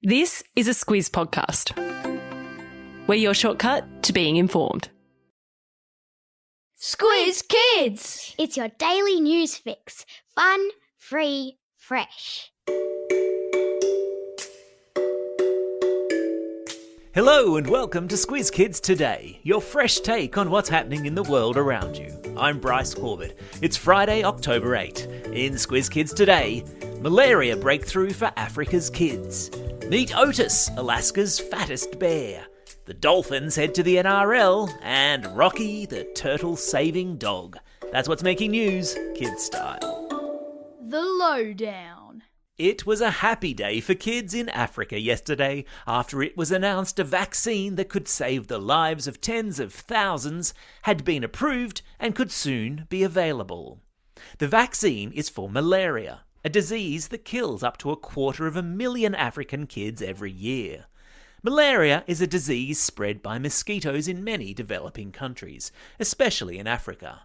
This is a Squiz podcast. We're your shortcut to being informed. Squiz Kids! It's your daily news fix. Fun, free, fresh. Hello and welcome to Squiz Kids Today, your fresh take on what's happening in the world around you. I'm Bryce Corbett. It's Friday, October 8. In Squiz Kids Today, malaria breakthrough for Africa's kids. Meet Otis, Alaska's fattest bear. The Dolphins head to the NRL, and Rocky, the turtle-saving dog. That's what's making news, kids style. The lowdown. It was a happy day for kids in Africa yesterday after it was announced a vaccine that could save the lives of tens of thousands had been approved and could soon be available. The vaccine is for malaria, a disease that kills up to 250,000 African kids every year. Malaria is a disease spread by mosquitoes in many developing countries, especially in Africa.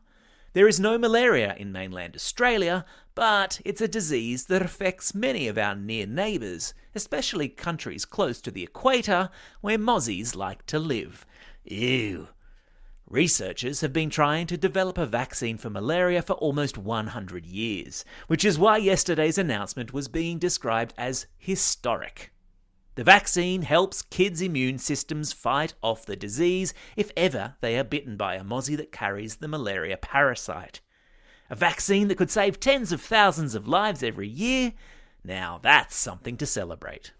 There is no malaria in mainland Australia, but it's a disease that affects many of our near neighbours, especially countries close to the equator where mozzies like to live. Ew. Researchers have been trying to develop a vaccine for malaria for almost 100 years, which is why yesterday's announcement was being described as historic. The vaccine helps kids' immune systems fight off the disease if ever they are bitten by a mozzie that carries the malaria parasite. A vaccine that could save tens of thousands of lives every year? Now that's something to celebrate.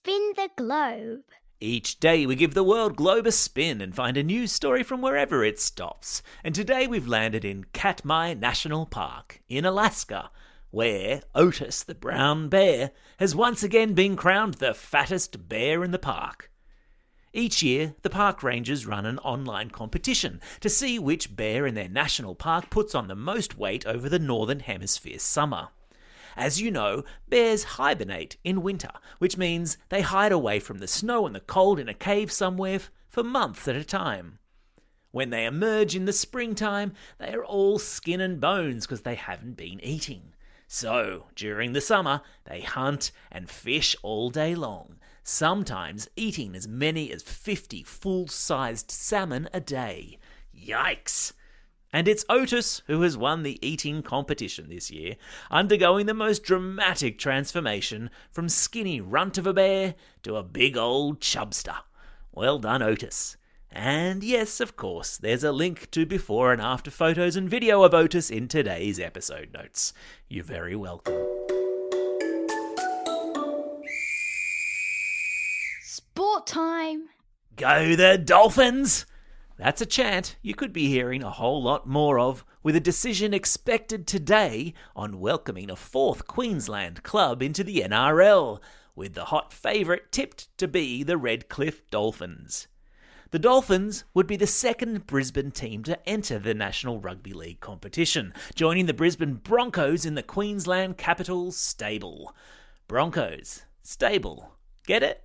Spin the globe. Each day we give the world globe a spin and find a news story from wherever it stops. And today we've landed in Katmai National Park in Alaska, where Otis the brown bear has once again been crowned the fattest bear in the park. Each year, the park rangers run an online competition to see which bear in their national park puts on the most weight over the Northern Hemisphere summer. As you know, bears hibernate in winter, which means they hide away from the snow and the cold in a cave somewhere for months at a time. When they emerge in the springtime, they are all skin and bones because they haven't been eating. So, during the summer, they hunt and fish all day long, sometimes eating as many as 50 full-sized salmon a day. Yikes! And it's Otis who has won the eating competition this year, undergoing the most dramatic transformation from skinny runt of a bear to a big old chubster. Well done, Otis. And yes, of course, there's a link to before and after photos and video of Otis in today's episode notes. You're very welcome. Sport time. Go the Dolphins! That's a chant you could be hearing a whole lot more of, with a decision expected today on welcoming a fourth Queensland club into the NRL, with the hot favourite tipped to be the Redcliffe Dolphins. The Dolphins would be the second Brisbane team to enter the National Rugby League competition, joining the Brisbane Broncos in the Queensland Capital's stable. Broncos. Stable. Get it?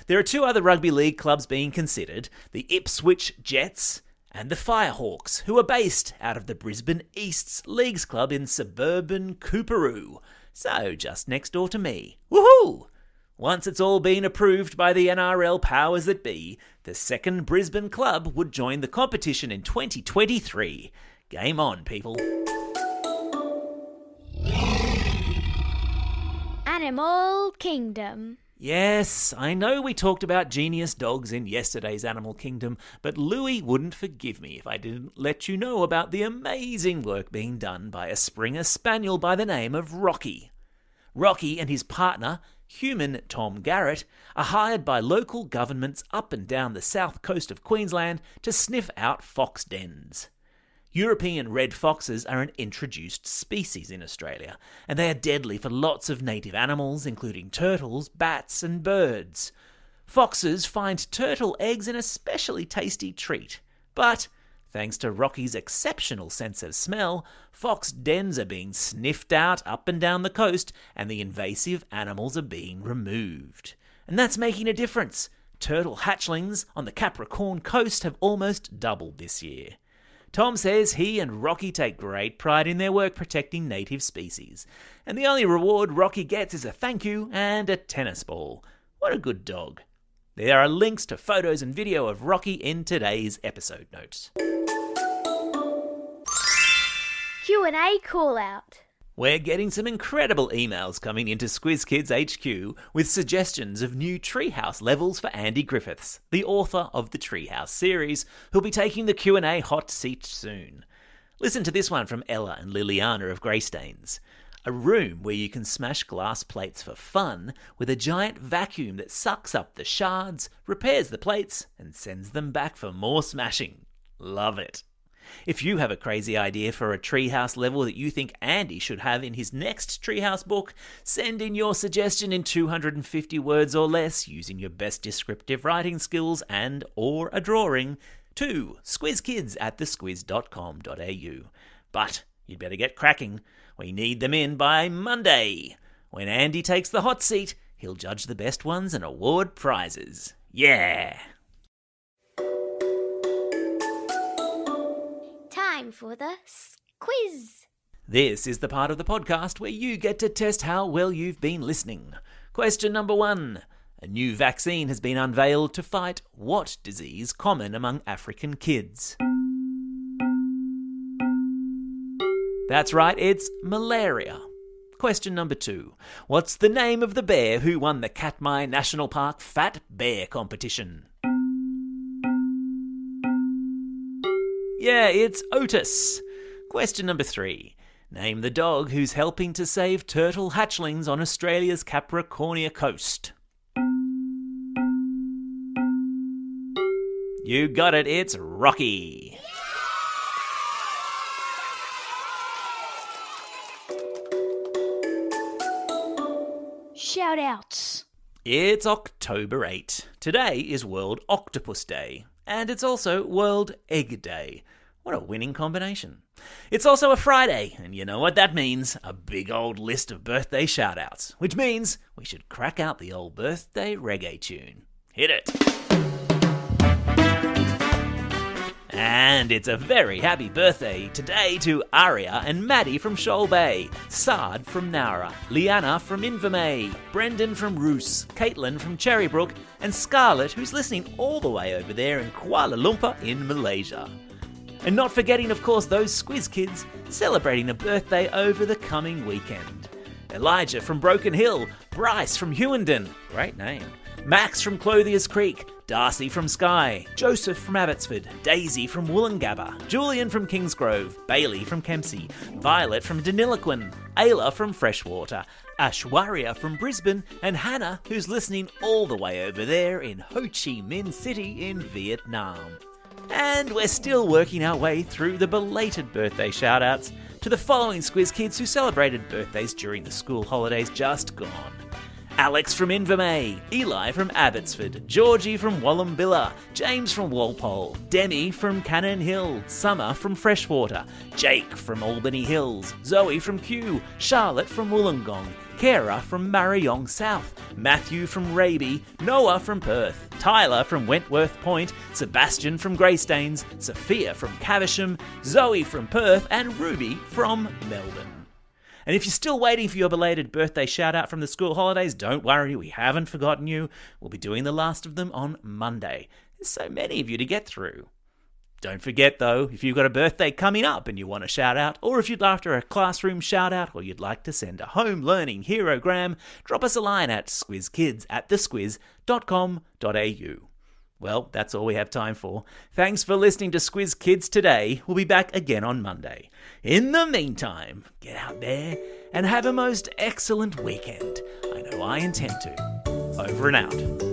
There are two other rugby league clubs being considered, the Ipswich Jets and the Firehawks, who are based out of the Brisbane East's Leagues Club in suburban Coorparoo, so just next door to me. Woohoo! Once it's all been approved by the NRL powers that be, the second Brisbane club would join the competition in 2023. Game on, people. Animal Kingdom. Yes, I know we talked about genius dogs in yesterday's Animal Kingdom, but Louie wouldn't forgive me if I didn't let you know about the amazing work being done by a Springer Spaniel by the name of Rocky. Rocky and his partner, human Tom Garrett, are hired by local governments up and down the south coast of Queensland to sniff out fox dens. European red foxes are an introduced species in Australia, and they are deadly for lots of native animals, including turtles, bats, and birds. Foxes find turtle eggs an especially tasty treat, but thanks to Rocky's exceptional sense of smell, fox dens are being sniffed out up and down the coast, and the invasive animals are being removed. And that's making a difference. Turtle hatchlings on the Capricorn coast have almost doubled this year. Tom says he and Rocky take great pride in their work protecting native species, and the only reward Rocky gets is a thank you and a tennis ball. What a good dog. There are links to photos and video of Rocky in today's episode notes. Q&A call-out. We're getting some incredible emails coming into Squiz Kids HQ with suggestions of new Treehouse levels for Andy Griffiths, the author of the Treehouse series, who'll be taking the Q&A hot seat soon. Listen to this one from Ella and Liliana of Greystanes. A room where you can smash glass plates for fun with a giant vacuum that sucks up the shards, repairs the plates, and sends them back for more smashing. Love it. If you have a crazy idea for a Treehouse level that you think Andy should have in his next Treehouse book, send in your suggestion in 250 words or less using your best descriptive writing skills and or a drawing to squizkids@thesquiz.com.au. But you'd better get cracking. We need them in by Monday. When Andy takes the hot seat, he'll judge the best ones and award prizes. Yeah! Time for the quiz. This is the part of the podcast where you get to test how well you've been listening. Question number 1. A new vaccine has been unveiled to fight what disease common among African kids? That's right, it's malaria. Question number 2. What's the name of the bear who won the Katmai National Park Fat Bear competition? Yeah, it's Otis. Question number 3. Name the dog who's helping to save turtle hatchlings on Australia's Capricornia coast. You got it, it's Rocky. Shout-outs. It's October 8. Today is World Octopus Day. And it's also World Egg Day. What a winning combination. It's also a Friday, and you know what that means? A big old list of birthday shout-outs, which means we should crack out the old birthday reggae tune. Hit it! And it's a very happy birthday today to Aria and Maddie from Shoal Bay, Saad from Nowra, Liana from Invermay, Brendan from Roos, Caitlin from Cherrybrook, and Scarlett, who's listening all the way over there in Kuala Lumpur in Malaysia. And not forgetting, of course, those Squiz Kids celebrating a birthday over the coming weekend. Elijah from Broken Hill, Bryce from Hewenden, great name, Max from Clothier's Creek, Darcy from Skye, Joseph from Abbotsford, Daisy from Wollongabba, Julian from Kingsgrove, Bailey from Kempsey, Violet from Deniliquin, Ayla from Freshwater, Ashwarya from Brisbane, and Hannah, who's listening all the way over there in Ho Chi Minh City in Vietnam. And we're still working our way through the belated birthday shout-outs to the following Squiz Kids who celebrated birthdays during the school holidays just gone. Alex from Invermay, Eli from Abbotsford, Georgie from Wallumbilla, James from Walpole, Demi from Cannon Hill, Summer from Freshwater, Jake from Albany Hills, Zoe from Kew, Charlotte from Wollongong, Kara from Marayong South, Matthew from Raby, Noah from Perth, Tyler from Wentworth Point, Sebastian from Greystanes, Sophia from Caversham, Zoe from Perth, and Ruby from Melbourne. And if you're still waiting for your belated birthday shout-out from the school holidays, don't worry, we haven't forgotten you. We'll be doing the last of them on Monday. There's so many of you to get through. Don't forget, though, if you've got a birthday coming up and you want a shout-out, or if you'd after a classroom shout-out, or you'd like to send a home learning herogram, drop us a line at squizkids@thesquiz.com.au. Well, that's all we have time for. Thanks for listening to Squiz Kids today. We'll be back again on Monday. In the meantime, get out there and have a most excellent weekend. I know I intend to. Over and out.